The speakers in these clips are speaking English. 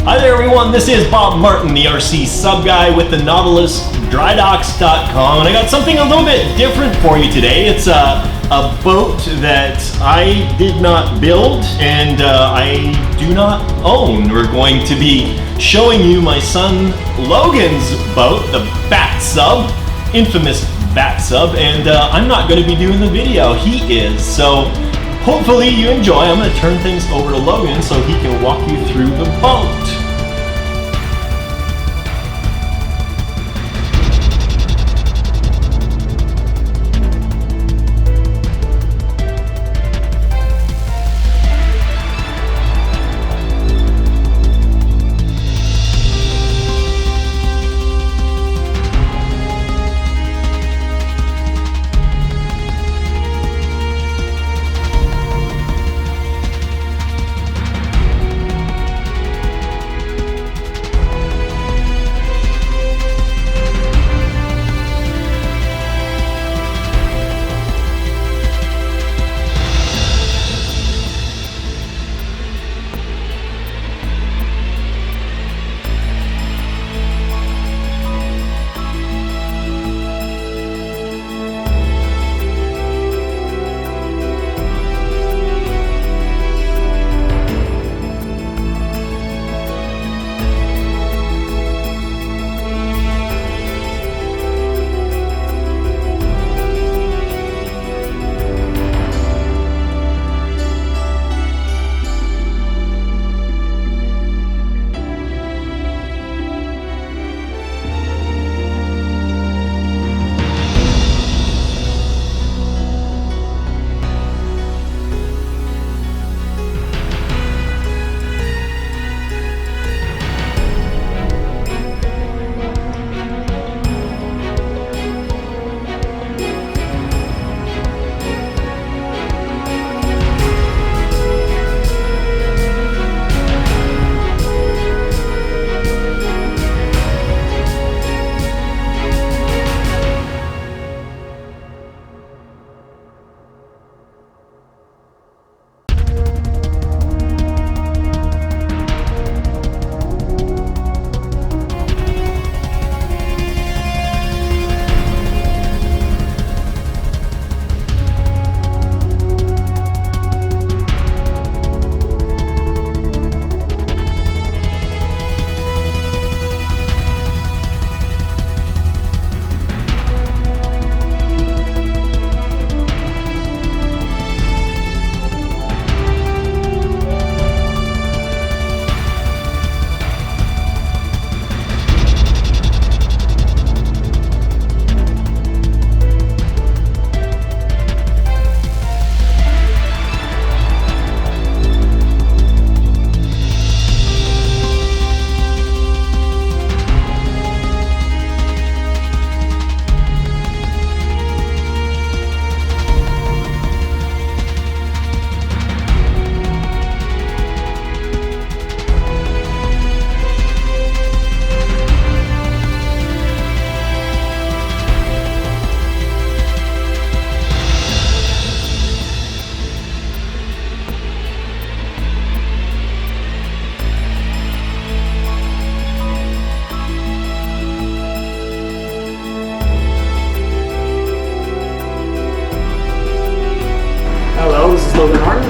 Hi there everyone, this is Bob Martin, the RCSubGuy with the NautilusDryDocks.com, and I got something a little bit different for you today. It's a boat that I did not build and I do not own. We're going to be showing you my son Logan's boat, the BATSUB, infamous BATSUB, and I'm not going to be doing the video, he is. So hopefully you enjoy. I'm going to turn things over to Logan so he can walk you through the boat.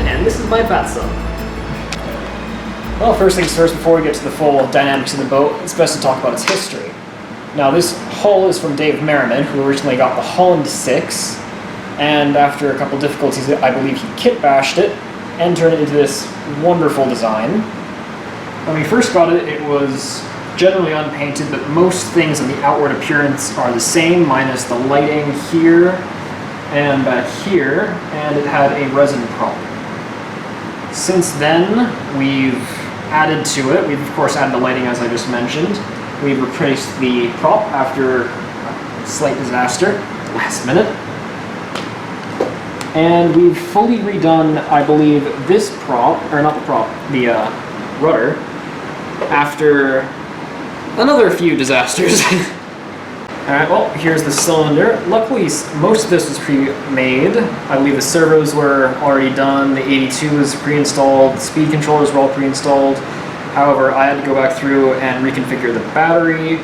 And this is my BATSUB. Well, first things first, before we get to the full dynamics of the boat, it's best to talk about its history. Now, this hull is from David Merriman, who originally got the Holland VI, and after a couple difficulties, I believe he kitbashed it and turned it into this wonderful design. When we first got it, it was generally unpainted, but most things in the outward appearance are the same, minus the lighting here and back here, and it had a resin prop. Since then, we've added to it. We've of course added the lighting, as I just mentioned. We've replaced the prop after a slight disaster, last minute. And we've fully redone, I believe, this prop, or not the prop, the rudder, after another few disasters. Alright, well, here's the cylinder. Luckily, most of this was pre-made. I believe the servos were already done, the 82 was pre-installed, the speed controllers were all pre-installed, However, I had to go back through and reconfigure the battery.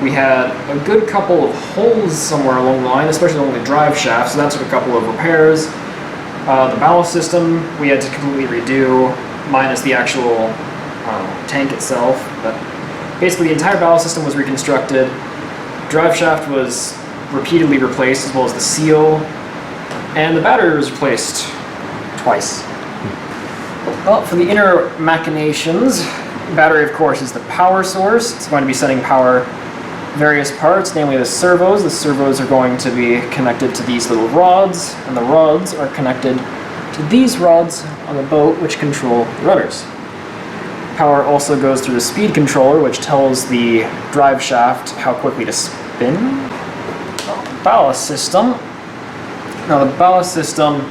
We had a good couple of holes somewhere along the line, especially along the drive shaft, so that took a couple of repairs. The ballast system we had to completely redo, minus the actual tank itself. But basically the entire ballast system was reconstructed. Drive shaft was repeatedly replaced, as well as the seal. And the battery was replaced twice. Well, for the inner machinations, the battery, of course, is the power source. It's going to be sending power various parts, namely the servos. The servos are going to be connected to these little rods, and the rods are connected to these rods on the boat, which control the rudders. Power also goes through the speed controller, which tells the drive shaft how quickly to spin. Ballast system. Now the ballast system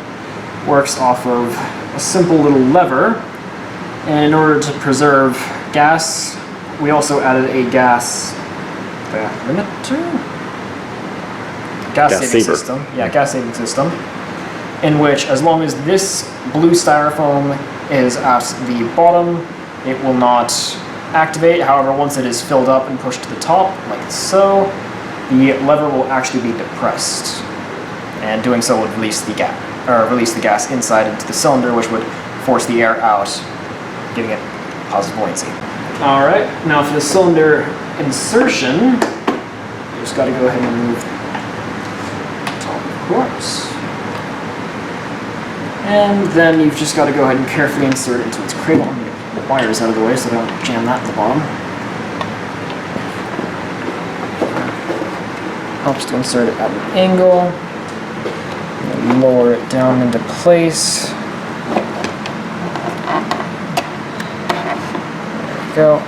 works off of a simple little lever, and in order to preserve gas, we also added a gas limiter? Gas saving system. Yeah, gas saving system. In which, as long as this blue styrofoam is at the bottom, it will not activate. However, once it is filled up and pushed to the top, like so, the lever will actually be depressed. And doing so would release the gas inside into the cylinder, which would force the air out, giving it positive buoyancy. Alright, now for the cylinder insertion, you just got to go ahead and remove the top, of course. And then you've just got to go ahead and carefully insert it into its cradle. I'm going to get the wires out of the way so I don't jam that in the bottom. Helps to insert it at an angle. Lower it down into place. There we go.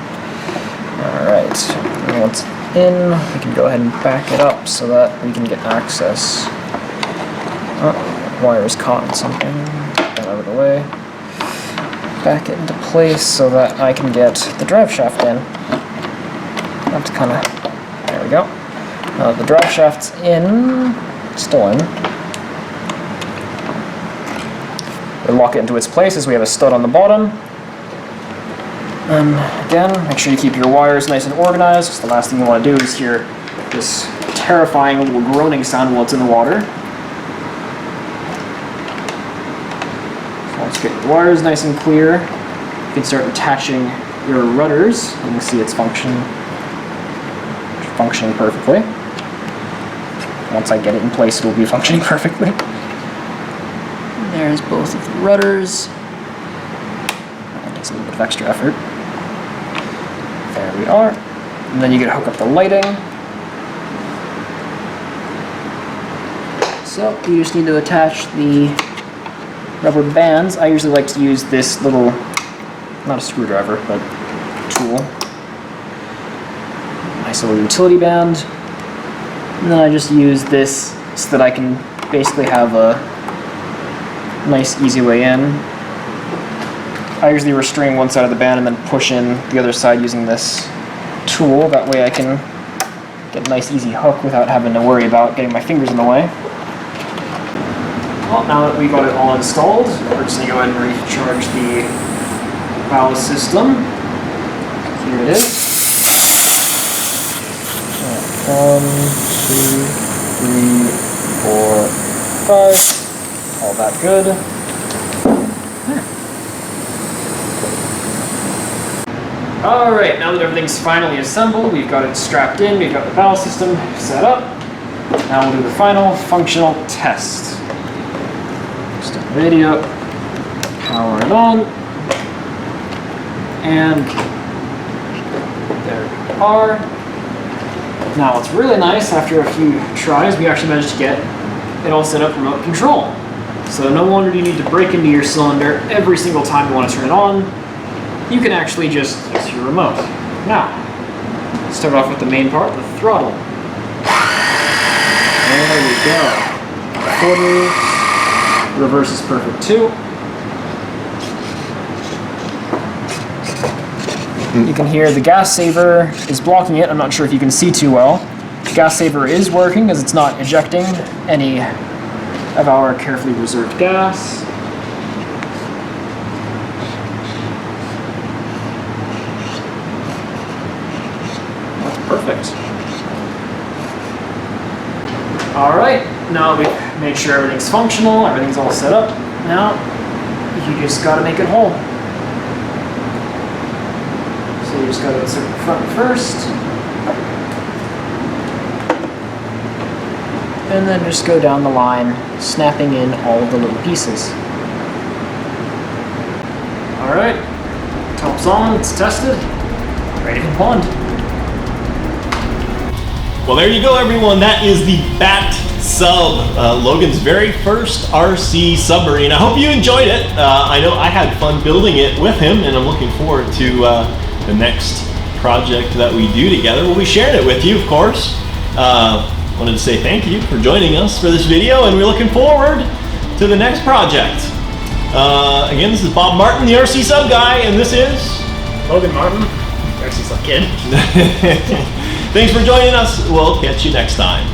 Alright, and once it's in, we can go ahead and back it up so that we can get access. Oh, the wire is caught in something. Get that out of the way. Back it into place so that I can get the drive shaft in. I have to kind of... There we go. The drive shaft's in. Still in. We lock it into its place as we have a stud on the bottom. And again, make sure you keep your wires nice and organized, because the last thing you want to do is hear this terrifying little groaning sound while it's in the water. So let's get your wires nice and clear. You can start attaching your rudders. You can see it's functioning perfectly. Once I get it in place, it will be functioning perfectly. There's both of the rudders. That takes a little bit of extra effort. There we are. And then you get to hook up the lighting. So you just need to attach the rubber bands. I usually like to use this little, not a screwdriver, but tool. Nice little utility band. And then I just use this so that I can basically have a nice easy way in. I usually restring one side of the band and then push in the other side using this tool. That way I can get a nice easy hook without having to worry about getting my fingers in the way. Well, now that we got it all installed, we're just going to go ahead and recharge the ballast system. Here it is. 1, 2, 3, 4, 5. All that good. Alright, now that everything's finally assembled, we've got it strapped in, we've got the ballast system set up. Now we'll do the final functional test. Start the radio, power it on, and there we are. Now what's really nice, after a few tries, we actually managed to get it all set up remote control. So no longer do you need to break into your cylinder every single time you want to turn it on. You can actually just use your remote. Now, let's start off with the main part, the throttle. There we go. Quarter, reverse is perfect too. You can hear the gas saver is blocking it. I'm not sure if you can see too well. The gas saver is working as it's not ejecting any of our carefully reserved gas. Perfect. Alright, now we've made sure everything's functional, everything's all set up. Now, you just gotta make it whole. So you just gotta insert the front first. And then just go down the line, snapping in all the little pieces. Alright, top's on, it's tested, ready for pond. Well, there you go, everyone. That is the BATSUB, Logan's very first RC submarine. I hope you enjoyed it. I know I had fun building it with him, and I'm looking forward to the next project that we do together. We'll be sharing it with you, of course. Wanted to say thank you for joining us for this video, and we're looking forward to the next project. Again, this is Bob Martin, the RCSubGuy, and this is Logan Martin, RCSubKid. Thanks for joining us. We'll catch you next time.